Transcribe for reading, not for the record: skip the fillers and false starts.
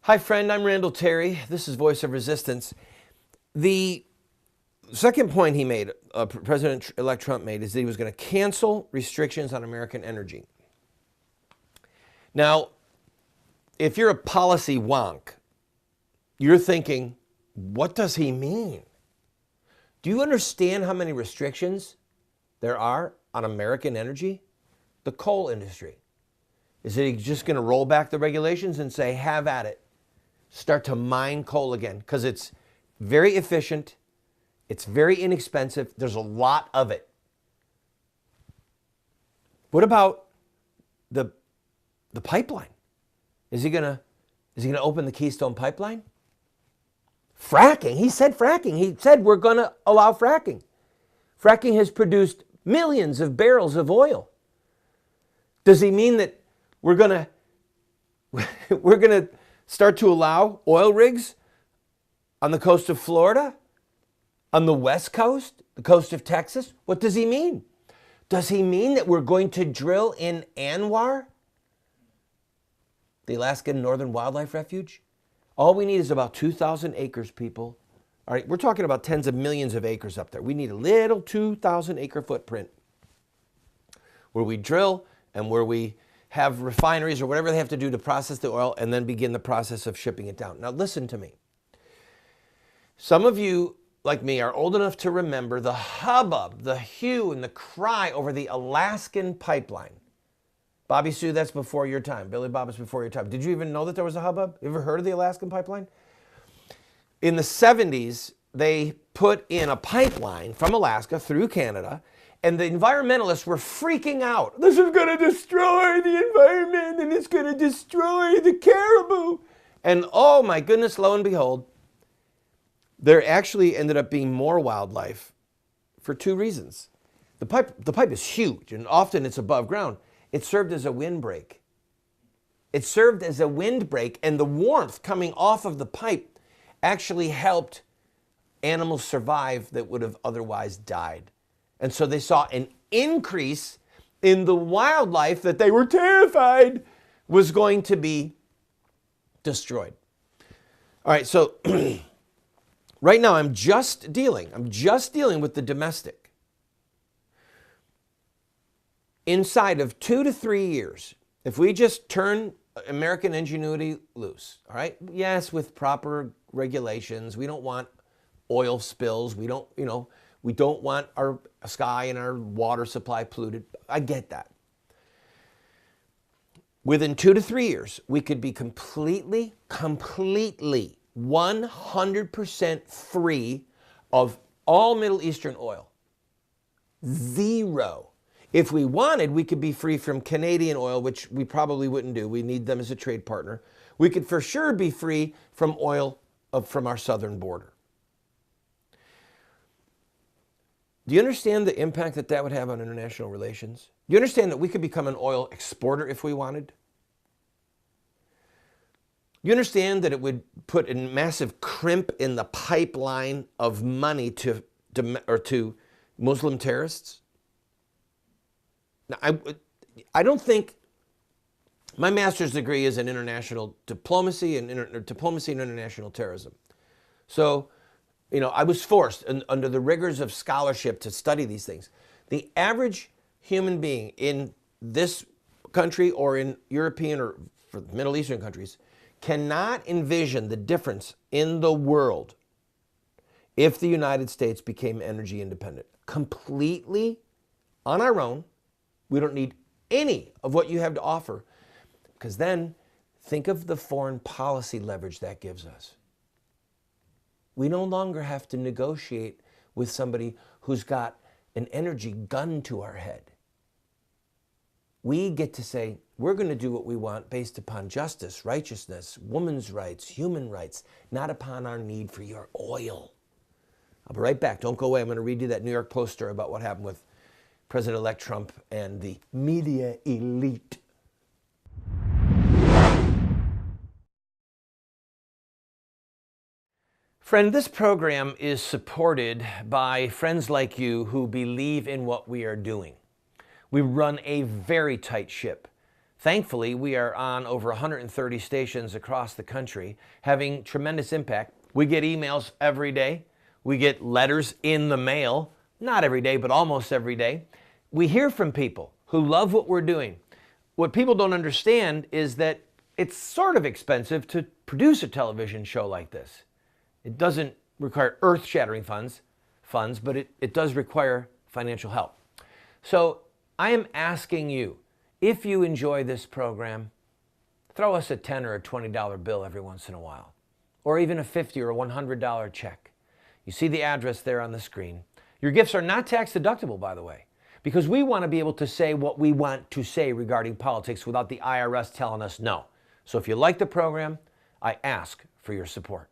Hi, friend. I'm Randall Terry. This is Voice of Resistance. The second point he made, President-elect Trump made, is that he was going to cancel restrictions on American energy. Now, if you're a policy wonk, you're thinking, what does he mean? Do you understand how many restrictions there are on American energy? The coal industry. Is he just going to roll back the regulations and say, have at it? Start to mine coal again, because it's very efficient, it's very inexpensive, there's a lot of it. What about the pipeline? Is he gonna open the Keystone Pipeline? Fracking, he said fracking. He said we're gonna allow fracking. Fracking has produced millions of barrels of oil. Does he mean that we're gonna start to allow oil rigs on the coast of Florida, on the West Coast, the coast of Texas? What does he mean? Does he mean that we're going to drill in ANWR, the Alaskan Northern Wildlife Refuge? All we need is about 2,000 acres, people. All right, we're talking about tens of millions of acres up there. We need a little 2,000 acre footprint where we drill and where we have refineries or whatever they have to do to process the oil and then begin the process of shipping it down. Now listen to me. Some of you, like me, are old enough to remember the hubbub, the hue and the cry over the Alaskan pipeline. Bobby Sue, that's before your time. Billy Bob, it's before your time. Did you even know that there was a hubbub? You ever heard of the Alaskan pipeline? In the 70s, they put in a pipeline from Alaska through Canada, and the environmentalists were freaking out. This is going to destroy the environment, and it's going to destroy the caribou. And oh my goodness, lo and behold, there actually ended up being more wildlife for two reasons. The pipe is huge, and often it's above ground. It served as a windbreak. It served as a windbreak, and the warmth coming off of the pipe actually helped animals survive that would have otherwise died. And so they saw an increase in the wildlife that they were terrified was going to be destroyed. All right, so right now I'm just dealing with the domestic. Inside of 2 to 3 years, if we just turn American ingenuity loose, all right? Yes, with proper regulations. We don't want oil spills. We don't want our sky and our water supply polluted. I get that. Within 2 to 3 years, we could be completely, 100% free of all Middle Eastern oil. Zero. If we wanted, we could be free from Canadian oil, which we probably wouldn't do. We need them as a trade partner. We could for sure be free from oil from our southern border. Do you understand the impact that that would have on international relations? Do you understand that we could become an oil exporter if we wanted? You understand that it would put a massive crimp in the pipeline of money to Muslim terrorists? Now, I don't think my master's degree is in international diplomacy and international terrorism. So, I was forced under the rigors of scholarship to study these things. The average human being in this country or in European or for Middle Eastern countries cannot envision the difference in the world if the United States became energy independent. Completely on our own. We don't need any of what you have to offer, because then think of the foreign policy leverage that gives us. We no longer have to negotiate with somebody who's got an energy gun to our head. We get to say, we're going to do what we want based upon justice, righteousness, women's rights, human rights, not upon our need for your oil. I'll be right back. Don't go away. I'm going to read you that New York Post story about what happened with President-elect Trump and the media elite. Friend, this program is supported by friends like you who believe in what we are doing. We run a very tight ship. Thankfully, we are on over 130 stations across the country, having tremendous impact. We get emails every day. We get letters in the mail, not every day, but almost every day. We hear from people who love what we're doing. What people don't understand is that it's sort of expensive to produce a television show like this. It doesn't require earth-shattering funds, but it does require financial help. So I am asking you, if you enjoy this program, throw us a $10 or a $20 bill every once in a while, or even a $50 or a $100 check. You see the address there on the screen. Your gifts are not tax deductible, by the way, because we want to be able to say what we want to say regarding politics without the IRS telling us no. So if you like the program, I ask for your support.